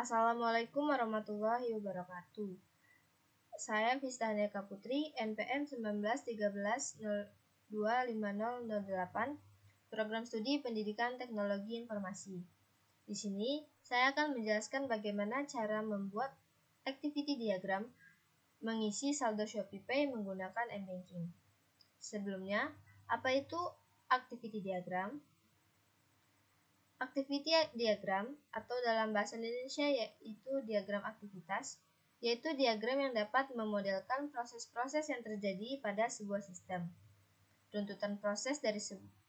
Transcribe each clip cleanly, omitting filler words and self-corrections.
Assalamualaikum warahmatullahi wabarakatuh. Saya Vistahania Putri, NPM 1913025008, Program Studi Pendidikan Teknologi Informasi. Di sini, saya akan menjelaskan bagaimana cara membuat activity diagram mengisi saldo ShopeePay menggunakan m-banking. Sebelumnya, apa itu activity diagram? Activity diagram atau dalam bahasa Indonesia yaitu diagram aktivitas, yaitu diagram yang dapat memodelkan proses-proses yang terjadi pada sebuah sistem. Runtutan proses dari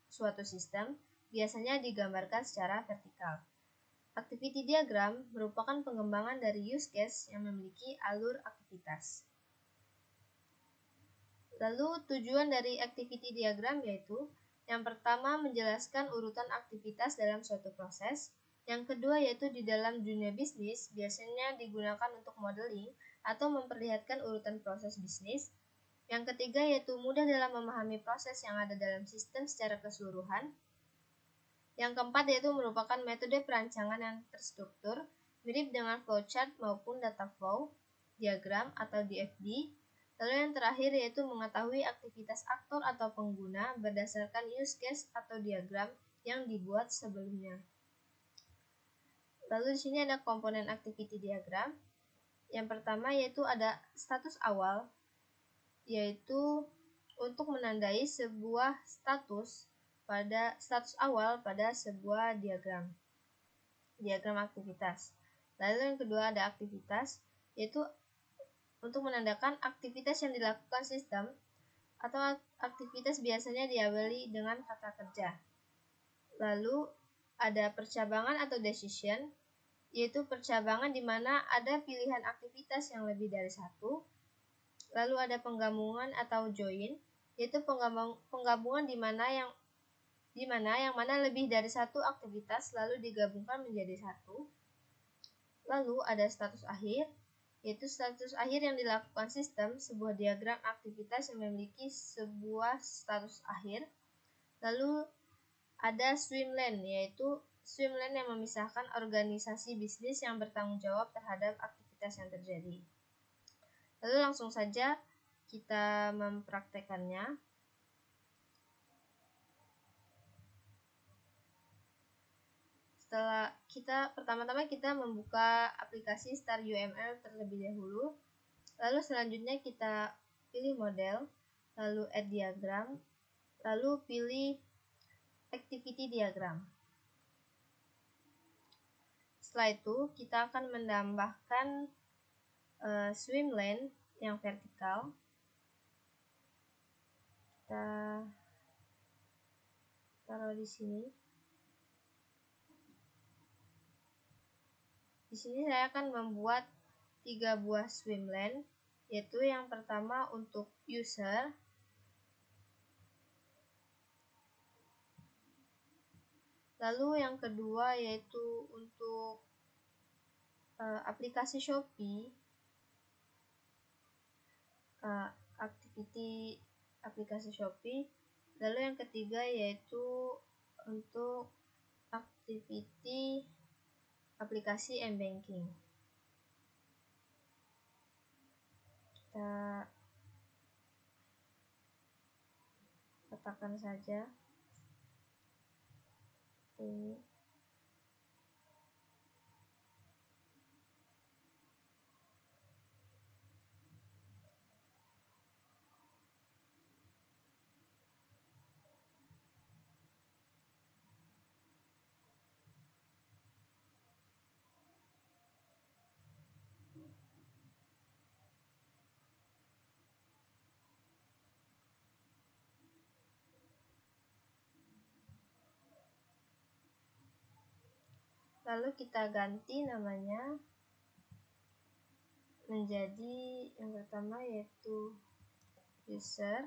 suatu sistem biasanya digambarkan secara vertikal. Activity diagram merupakan pengembangan dari use case yang memiliki alur aktivitas. Lalu tujuan dari activity diagram yaitu yang pertama, menjelaskan urutan aktivitas dalam suatu proses. Yang kedua, yaitu di dalam dunia bisnis, biasanya digunakan untuk modeling atau memperlihatkan urutan proses bisnis. Yang ketiga, yaitu mudah dalam memahami proses yang ada dalam sistem secara keseluruhan. Yang keempat, yaitu merupakan metode perancangan yang terstruktur, mirip dengan flowchart maupun data flow, diagram atau DFD. Lalu yang terakhir yaitu mengetahui aktivitas aktor atau pengguna berdasarkan use case atau diagram yang dibuat sebelumnya. Lalu di sini ada komponen activity diagram. Yang pertama yaitu ada status awal, yaitu untuk menandai sebuah status awal pada sebuah diagram aktivitas. Lalu yang kedua ada aktivitas, yaitu untuk menandakan aktivitas yang dilakukan sistem atau aktivitas biasanya diawali dengan kata kerja. Lalu ada percabangan atau decision, yaitu percabangan di mana ada pilihan aktivitas yang lebih dari satu. Lalu ada penggabungan atau join, yaitu penggabungan di mana yang mana lebih dari satu aktivitas lalu digabungkan menjadi satu. Lalu ada status akhir, yaitu status akhir yang dilakukan sistem, sebuah diagram aktivitas yang memiliki sebuah status akhir. Lalu ada swim lane, yaitu swim lane yang memisahkan organisasi bisnis yang bertanggung jawab terhadap aktivitas yang terjadi. Lalu langsung saja kita mempraktekannya. Pertama-tama kita membuka aplikasi StarUML terlebih dahulu. Lalu selanjutnya kita pilih model, lalu add diagram, lalu pilih activity diagram. Setelah itu kita akan menambahkan swim lane yang vertikal. Kita taruh di sini. Di sini saya akan membuat 3 buah swim lane, yaitu yang pertama untuk user, lalu yang kedua yaitu untuk aplikasi Shopee, activity aplikasi Shopee, lalu yang ketiga yaitu untuk activity aplikasi m-banking. Kita letakkan saja ini. Lalu kita ganti namanya menjadi yang pertama yaitu user,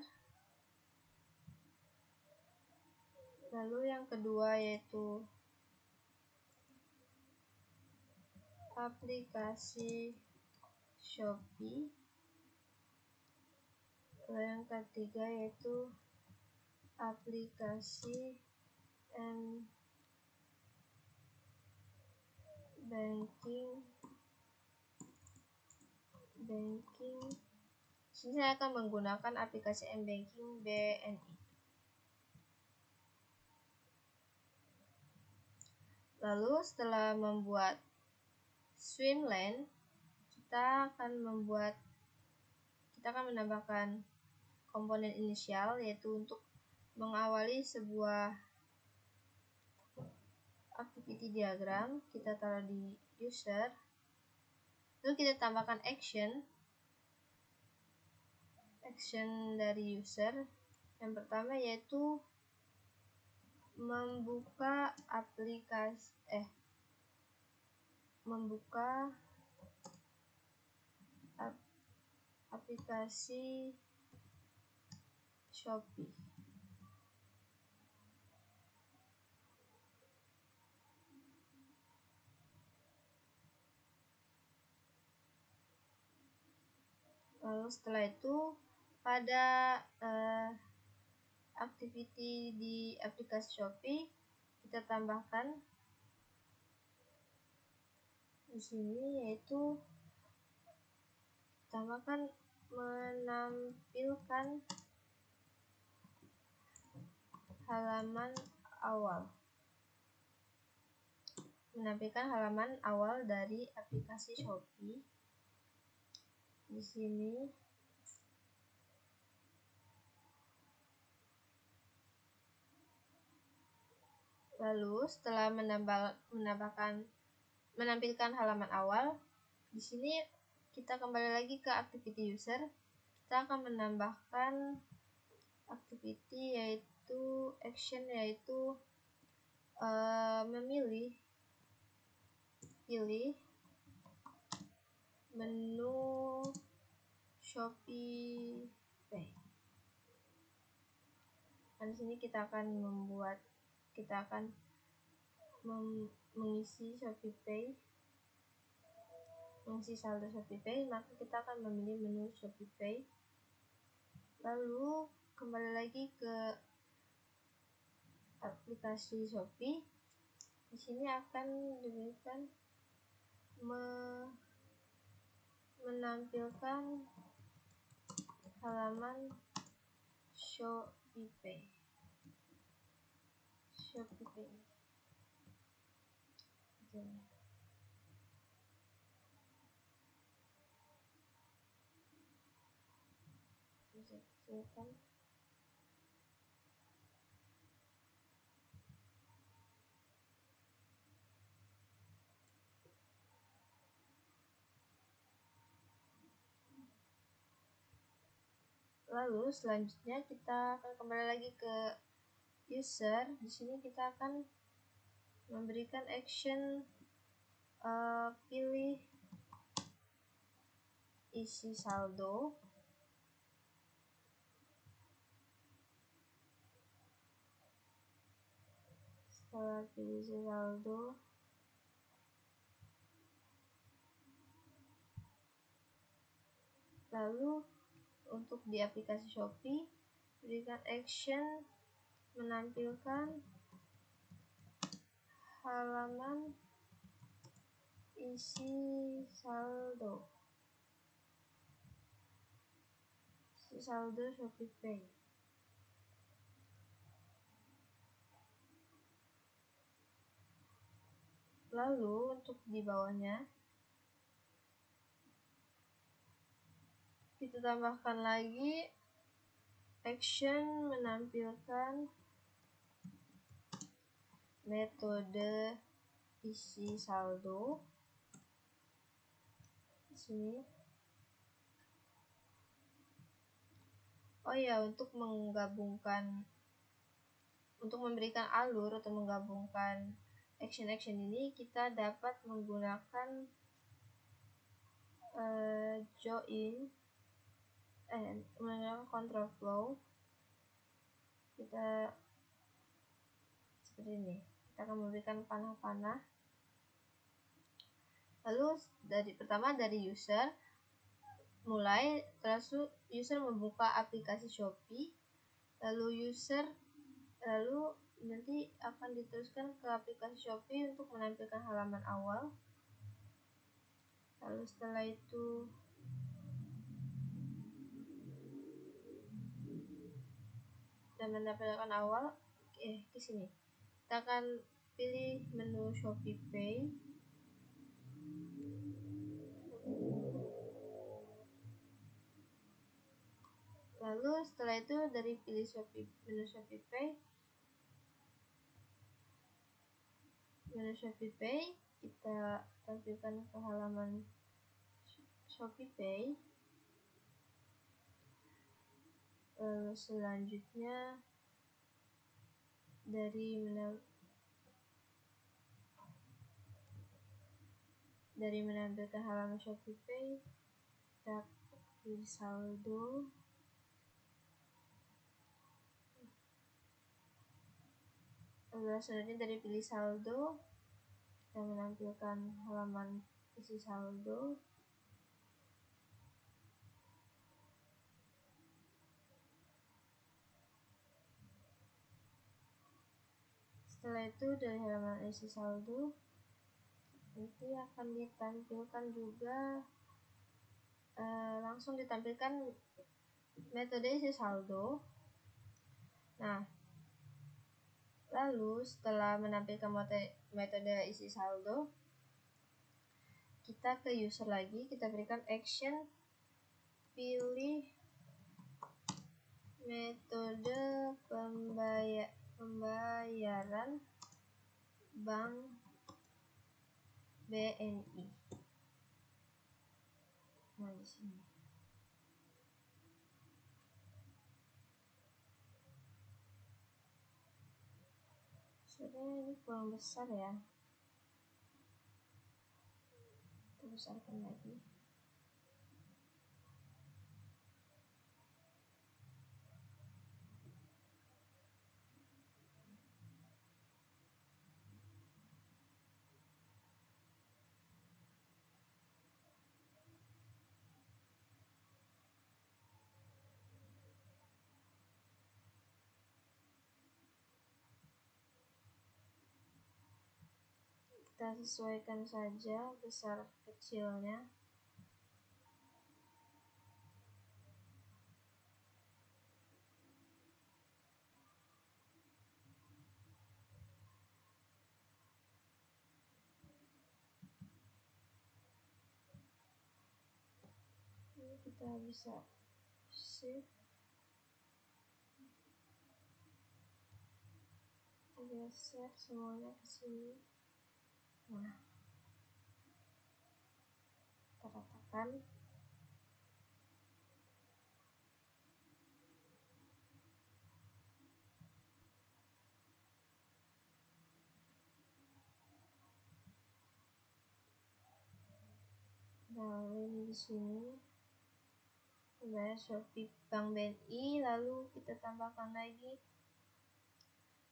lalu yang kedua yaitu aplikasi Shopee, lalu yang ketiga yaitu aplikasi m-banking banking. Sini saya akan menggunakan aplikasi m-banking BNI. Lalu setelah membuat swimlane, kita akan menambahkan komponen inisial, yaitu untuk mengawali sebuah activity diagram. Kita taruh di user, lalu kita tambahkan action dari user. Yang pertama yaitu membuka aplikasi Shopee. Lalu setelah itu pada activity di aplikasi Shopee kita tambahkan di sini, yaitu tambahkan menampilkan halaman awal dari aplikasi Shopee di sini. Lalu setelah menampilkan halaman awal, di sini kita kembali lagi ke activity user. Kita akan menambahkan activity yaitu action, yaitu pilih menu Shopee Pay. Dan di sini kita akan mengisi Shopee Pay, mengisi saldo Shopee Pay, maka kita akan memilih menu Shopee Pay. Lalu kembali lagi ke aplikasi Shopee. Di sini akan diberikan menampilkan halaman Shopee Pay. Lalu selanjutnya kita akan kembali lagi ke user. Di sini kita akan memberikan action pilih isi saldo. Setelah pilih isi saldo, lalu untuk di aplikasi Shopee berikan action menampilkan halaman isi saldo Shopee Pay. Lalu untuk di bawahnya kita tambahkan lagi action menampilkan metode isi saldo di sini. Untuk memberikan alur atau menggabungkan action ini, kita dapat menggunakan menggunakan control flow. Kita seperti ini. Kita akan memberikan panah-panah. Lalu pertama dari user, terus user membuka aplikasi Shopee, lalu nanti akan diteruskan ke aplikasi Shopee untuk menampilkan halaman awal. Lalu setelah itu dan mendapatkan awal, ke sini kita akan pilih menu Shopee Pay. Lalu setelah itu dari pilih menu Shopee Pay, kita tampilkan ke halaman Shopee Pay. Lalu selanjutnya dari menampilkan halaman Shopee Pay, kita pilih saldo. Lalu selanjutnya dari pilih saldo, kita menampilkan halaman isi saldo. Setelah itu dari halaman isi saldo nanti akan ditampilkan juga langsung ditampilkan metode isi saldo. Nah, lalu setelah menampilkan metode isi saldo, kita ke user lagi, kita berikan action, pilih metode pembayaran bank BNI. Nah, di sini. Sebenarnya ini kurang besar ya. Kita besarkan lagi. Kita sesuaikan saja besar kecilnya. Ini kita bisa save, kita geser semuanya ke sini. Nah, kita ratakan. Nah, ini di sini Shopee Bank BNI, lalu kita tambahkan lagi.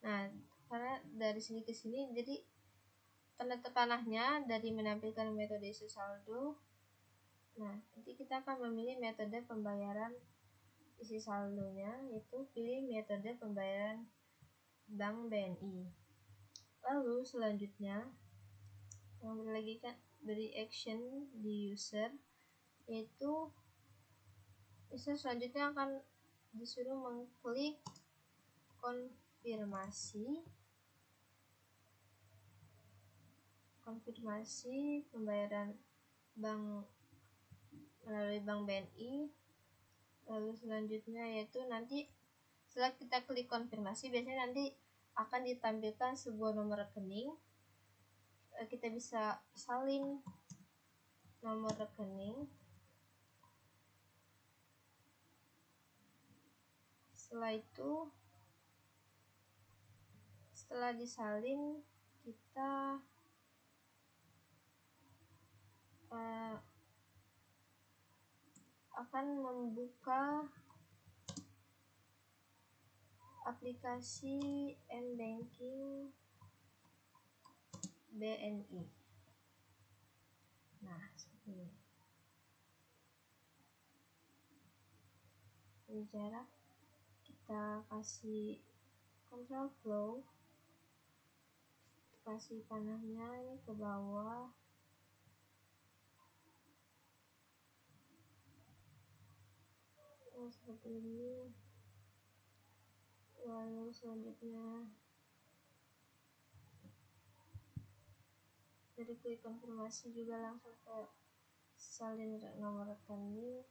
Nah, karena dari sini ke sini, jadi tanda panahnya dari menampilkan metode isi saldo. Nah, nanti kita akan memilih metode pembayaran isi saldonya, yaitu pilih metode pembayaran Bank BNI. Lalu selanjutnya yang beri action di user, yaitu user selanjutnya akan disuruh mengklik konfirmasi pembayaran bank melalui Bank BNI. Lalu selanjutnya yaitu nanti setelah kita klik konfirmasi, biasanya nanti akan ditampilkan sebuah nomor rekening. Kita bisa salin nomor rekening. Setelah disalin, kita akan membuka aplikasi m-banking BNI. Nah, seperti ini. Ini jarak, kita kasih control flow, kasih panahnya ini ke bawah. Nah, seperti ini. Lalu selanjutnya dari klik konfirmasi juga langsung ke salin nomor rekening.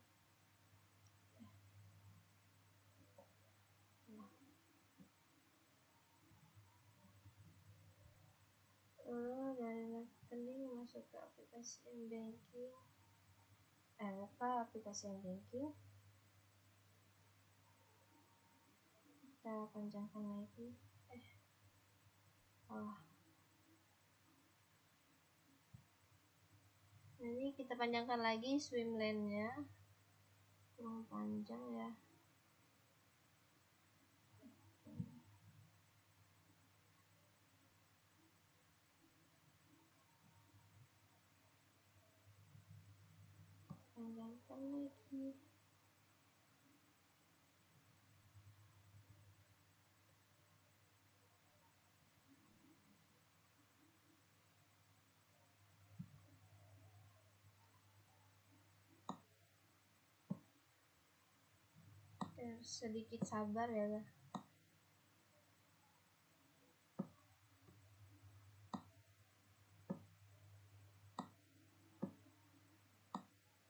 Lalu dari rekening masuk ke aplikasi m-banking, buka aplikasi m-banking, kita panjangkan lagi. Nah, ini kita panjangkan lagi swim lane-nya, kurang panjang ya. Panjangkan lagi. Sedikit sabar ya.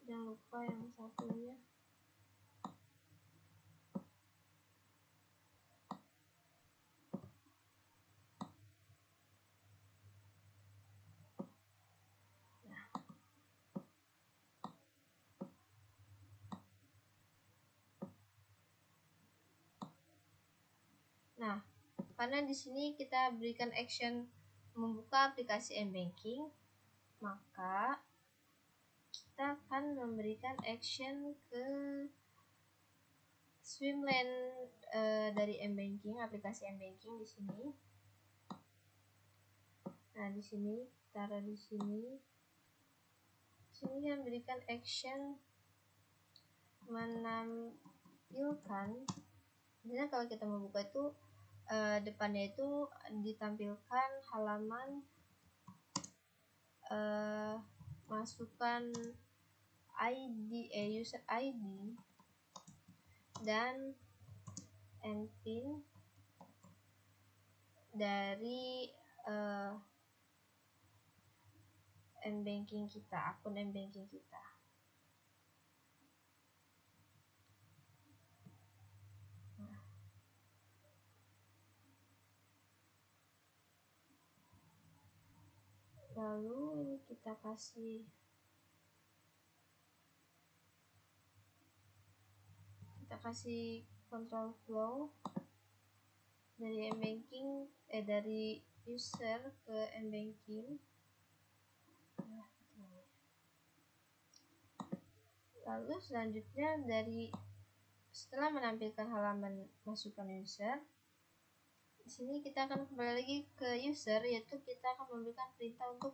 Jangan lupa yang satunya. Nah, karena di sini kita berikan action membuka aplikasi m-banking, maka kita akan memberikan action ke swim lane dari m-banking, aplikasi m-banking di sini. Nah, di sini taruh di sini. Sini yang berikan action menampilkan. Biasanya kalau kita membuka itu depannya itu ditampilkan halaman masukkan ID, user ID dan MPIN dari m-banking kita, akun m-banking kita. Lalu ini kita kasih control flow dari m-banking dari user ke m-banking. Lalu selanjutnya setelah menampilkan halaman masukkan user, di sini kita akan kembali lagi ke user, yaitu kita akan memberikan perintah untuk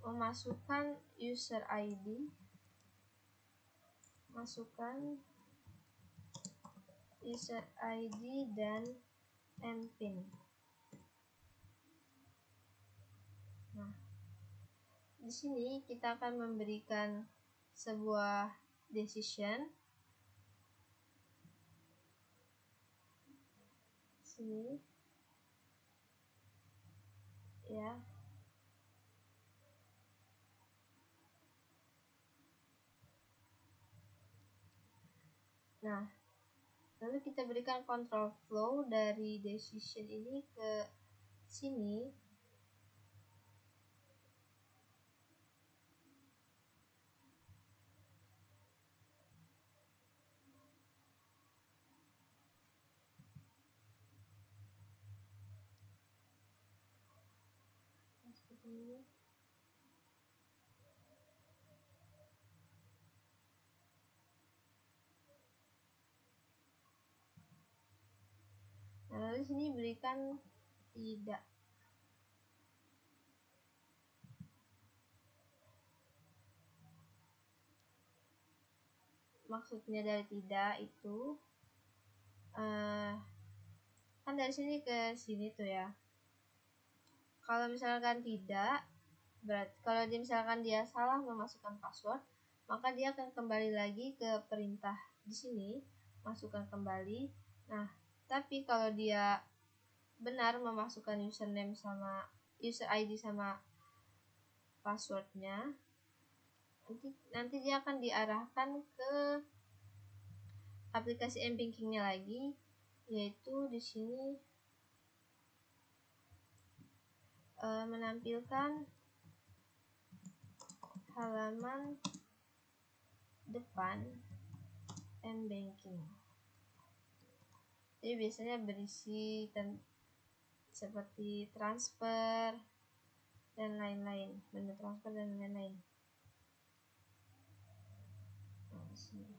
memasukkan user ID, masukkan user ID dan MPIN. Nah, di sini kita akan memberikan sebuah decision. Sini ya. Nah, lalu kita berikan control flow dari decision ini ke sini. Seperti ini. Nah, lalu sini berikan tidak. Maksudnya dari tidak itu kan dari sini ke sini tuh ya. Kalau misalkan tidak, berarti kalau misalkan dia salah memasukkan password, maka dia akan kembali lagi ke perintah di sini, masukkan kembali. Nah, tapi kalau dia benar memasukkan username sama user ID sama passwordnya, nanti dia akan diarahkan ke aplikasi m-bankingnya lagi, yaitu di sini menampilkan halaman depan m-banking. Jadi biasanya berisi seperti transfer dan lain-lain, menu transfer dan lain-lain. Nah, di sini.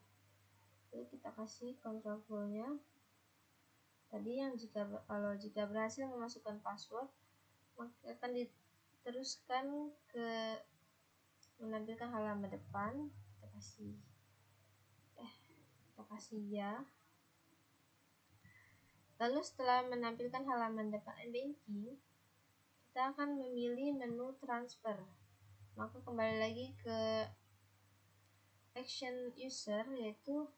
Lalu kita kasih control flow-nya. Tadi yang kalau jika berhasil memasukkan password, maka akan diteruskan ke menampilkan halaman depan. Kita kasih ya. Lalu setelah menampilkan halaman depan m-banking, kita akan memilih menu transfer. Maka kembali lagi ke action user, yaitu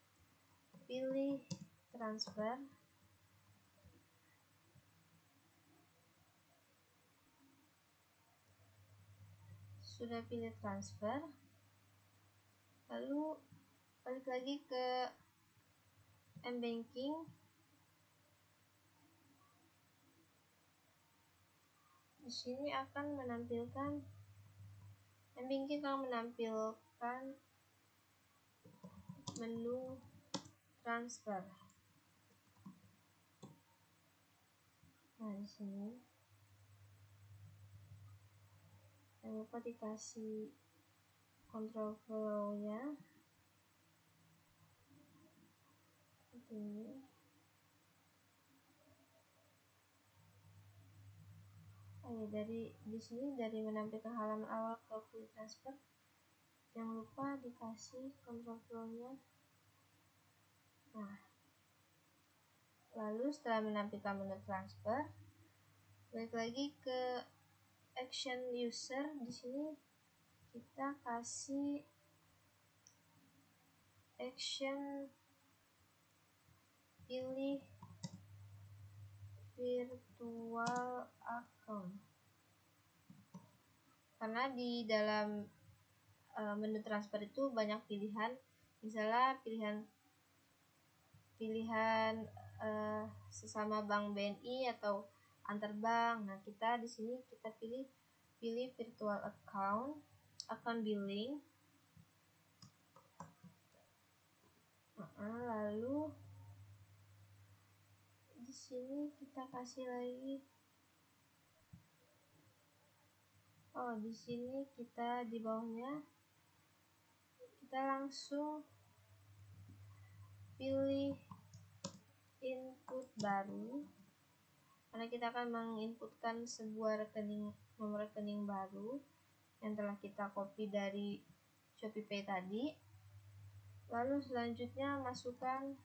pilih transfer. Sudah pilih transfer, lalu balik lagi ke m-banking. Di sini akan menampilkan m-banking akan menampilkan menu transfer. Nah, di sini jangan lupa dikasih control flow-nya seperti ini. Di sini dari menampilkan halaman awal ke full transfer, jangan lupa dikasih control flow-nya. Nah, lalu setelah menampilkan menu transfer, balik lagi ke action user. Di sini kita kasih action pilih virtual account, karena di dalam menu transfer itu banyak pilihan, misalnya pilihan sesama bank BNI atau antar bank. Nah, kita di sini kita pilih virtual account billing. Lalu di sini kita kasih lagi. Di sini kita di bawahnya kita langsung pilih input baru, karena kita akan menginputkan sebuah nomor rekening baru yang telah kita copy dari ShopeePay tadi. Lalu selanjutnya masukkan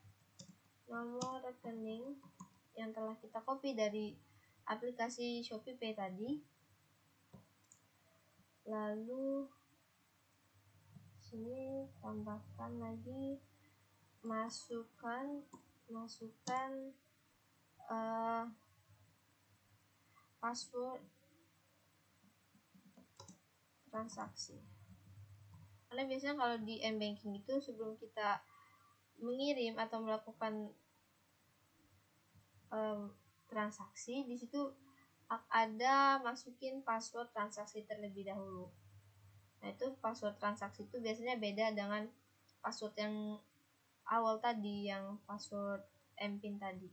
nomor rekening yang telah kita copy dari aplikasi ShopeePay tadi. Lalu sini tambahkan lagi, masukkan password transaksi. Karena biasanya kalau di m-banking itu sebelum kita mengirim atau melakukan transaksi, di situ ada masukin password transaksi terlebih dahulu. Nah, itu password transaksi itu biasanya beda dengan password yang awal tadi, yang password m-pin tadi.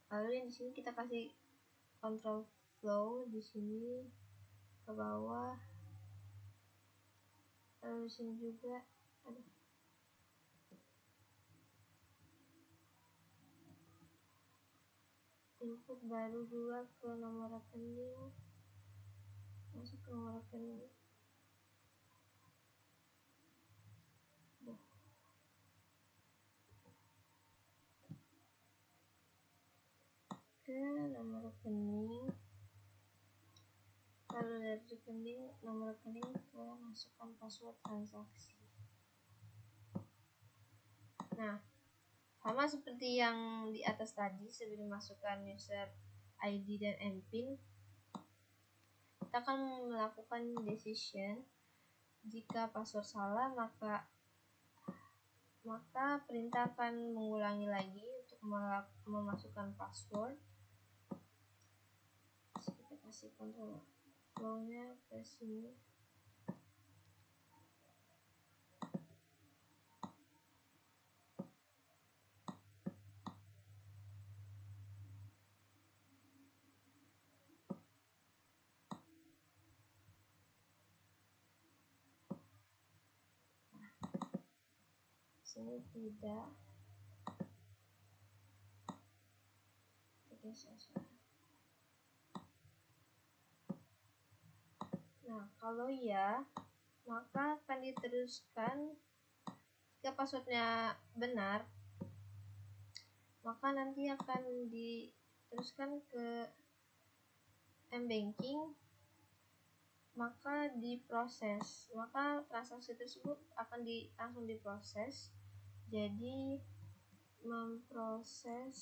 Lalu di sini kita kasih control flow di sini ke bawah. Lalu di sini juga ada input baru juga ke nomor rekening, masuk ke nomor rekening. Ke nomor rekening, lalu dari nomor rekening ke masukkan password transaksi. Nah, sama seperti yang di atas tadi, sebelum masukkan user ID dan MPIN, kita akan melakukan decision. Jika password salah, maka perintah akan mengulangi lagi untuk memasukkan password. Kita kasih control flow-nya ke sini. Sini tidak. Nah, kalau ya, maka akan diteruskan. Jika passwordnya benar, maka nanti akan diteruskan ke mBanking, maka diproses, maka transaksi tersebut akan langsung diproses. Jadi memproses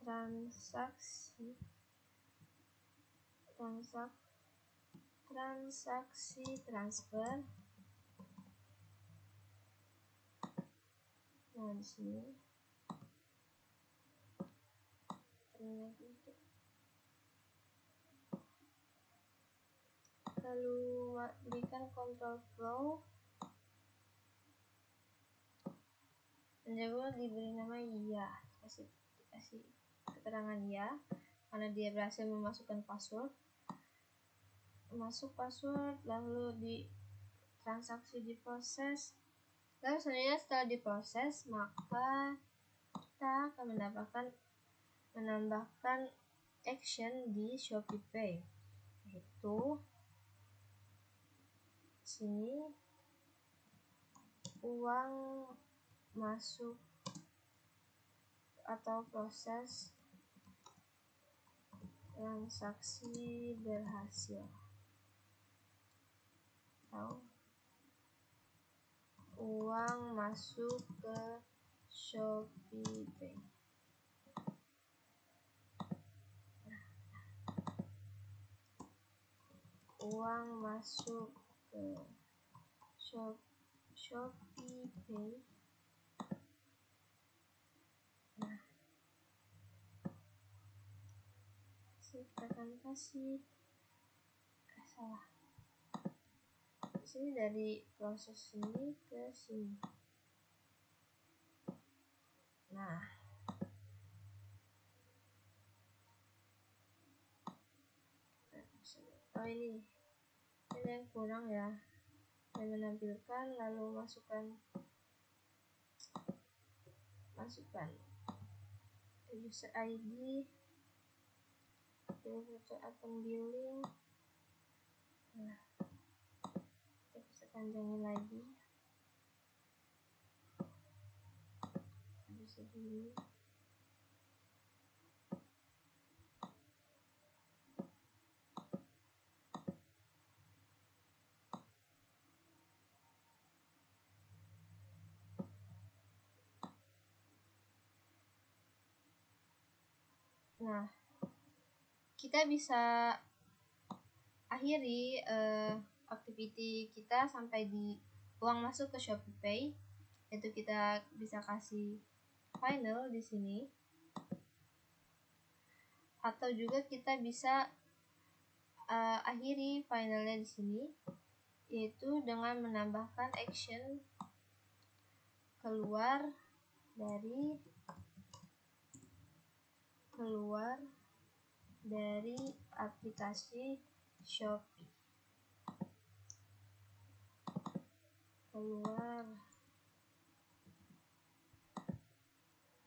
transaksi transfer. Nah, di sini lalu berikan control flow, menjawab diberi nama ya, dikasih keterangan ya, karena dia berhasil memasukkan password. Masuk password, lalu di transaksi diproses. Lalu selanjutnya setelah diproses, maka kita akan menambahkan action di ShopeePay, yaitu sini uang masuk atau proses transaksi berhasil, atau uang masuk ke ShopeePay. Uang masuk ke ShopeePay. Nah, kita akan kasih salah. Di sini dari proses ini ke sini. Nah, oh ini yang kurang ya. Saya menampilkan, lalu masukkan user ID, atau billing. Nah, kita bisa panjangin lagi. Bisa dulu. Nah, kita bisa akhiri activity kita sampai di uang masuk ke ShopeePay, yaitu kita bisa kasih final di sini, atau juga kita bisa akhiri finalnya di sini, yaitu dengan menambahkan action keluar dari aplikasi Shopee.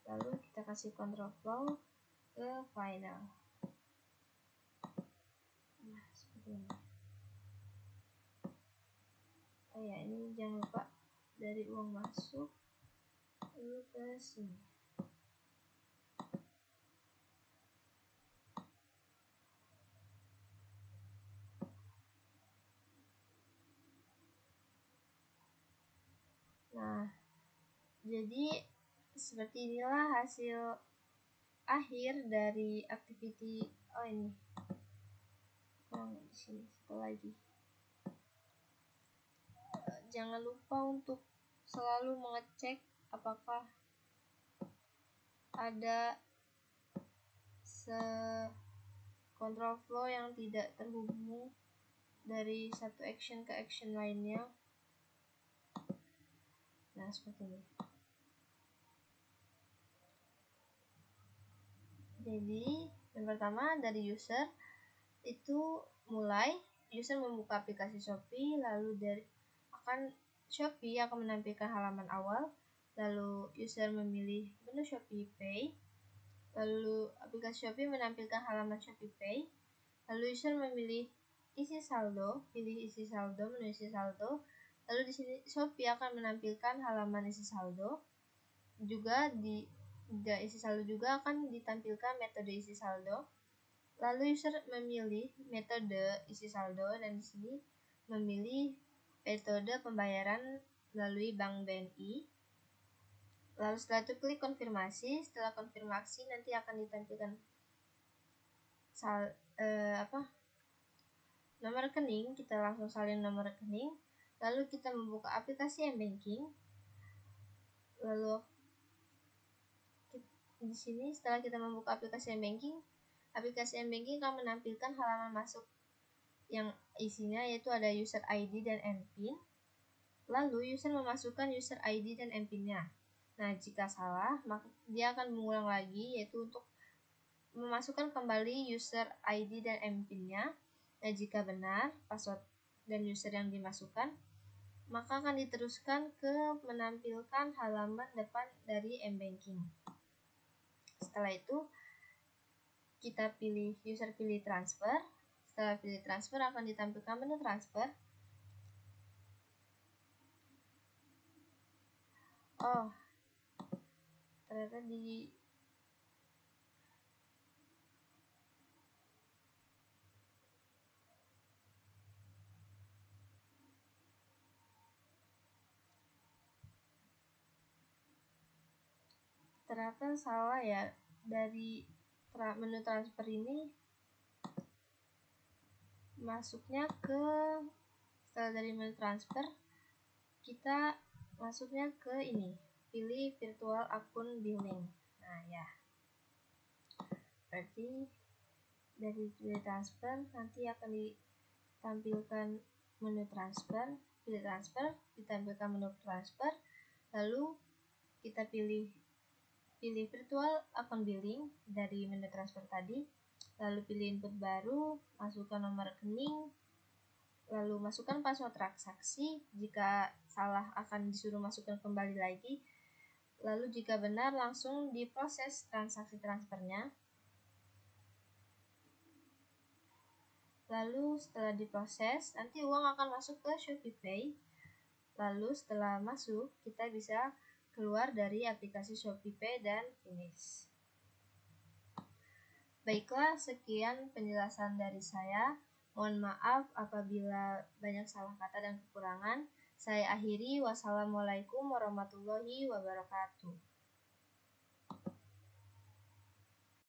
Lalu kita kasih control flow ke final. Nah, seperti ini. Oh ya, ini jangan lupa dari uang masuk lalu ke sini. Nah, Jadi seperti inilah hasil akhir dari activity. Ini di sini satu lagi. Jangan lupa untuk selalu mengecek apakah ada control flow yang tidak terhubung dari satu action ke action lainnya. Nah, seperti ini. Jadi, yang pertama dari user itu user membuka aplikasi Shopee, lalu Shopee akan menampilkan halaman awal, lalu user memilih menu Shopee Pay, lalu aplikasi Shopee menampilkan halaman Shopee Pay, lalu user memilih isi saldo, menu isi saldo, lalu di sini Shopee akan menampilkan halaman isi saldo, juga di isi saldo juga akan ditampilkan metode isi saldo. Lalu user memilih metode isi saldo dan di sini memilih metode pembayaran melalui Bank BNI. Lalu setelah itu klik konfirmasi. Setelah konfirmasi nanti akan ditampilkan nomor rekening. Kita langsung salin nomor rekening. Lalu kita membuka aplikasi M-Banking. Lalu di sini setelah kita membuka aplikasi M-Banking akan menampilkan halaman masuk yang isinya yaitu ada user ID dan MPIN. Lalu user memasukkan user ID dan MPIN-nya. Nah, jika salah, maka dia akan mengulang lagi yaitu untuk memasukkan kembali user ID dan MPIN-nya. Nah, jika benar password dan user yang dimasukkan, maka akan diteruskan ke menampilkan halaman depan dari M-Banking. Setelah itu kita user pilih transfer. Setelah pilih transfer akan ditampilkan menu transfer. Ternyata salah ya, dari menu transfer ini masuknya setelah dari menu transfer kita masuknya ke ini, pilih virtual akun billing. Nah ya, berarti dari pilih transfer nanti akan ditampilkan menu transfer, pilih transfer, ditampilkan menu transfer, lalu kita pilih virtual akun billing dari menu transfer tadi, lalu pilih input baru, masukkan nomor rekening, lalu masukkan password transaksi. Jika salah akan disuruh masukkan kembali lagi, lalu jika benar langsung diproses transaksi transfernya. Lalu setelah diproses, nanti uang akan masuk ke Shopee Pay. Lalu setelah masuk, kita bisa keluar dari aplikasi Shopee Pay dan finish. Baiklah, sekian penjelasan dari saya. Mohon maaf apabila banyak salah kata dan kekurangan. Saya akhiri. Wassalamualaikum warahmatullahi wabarakatuh.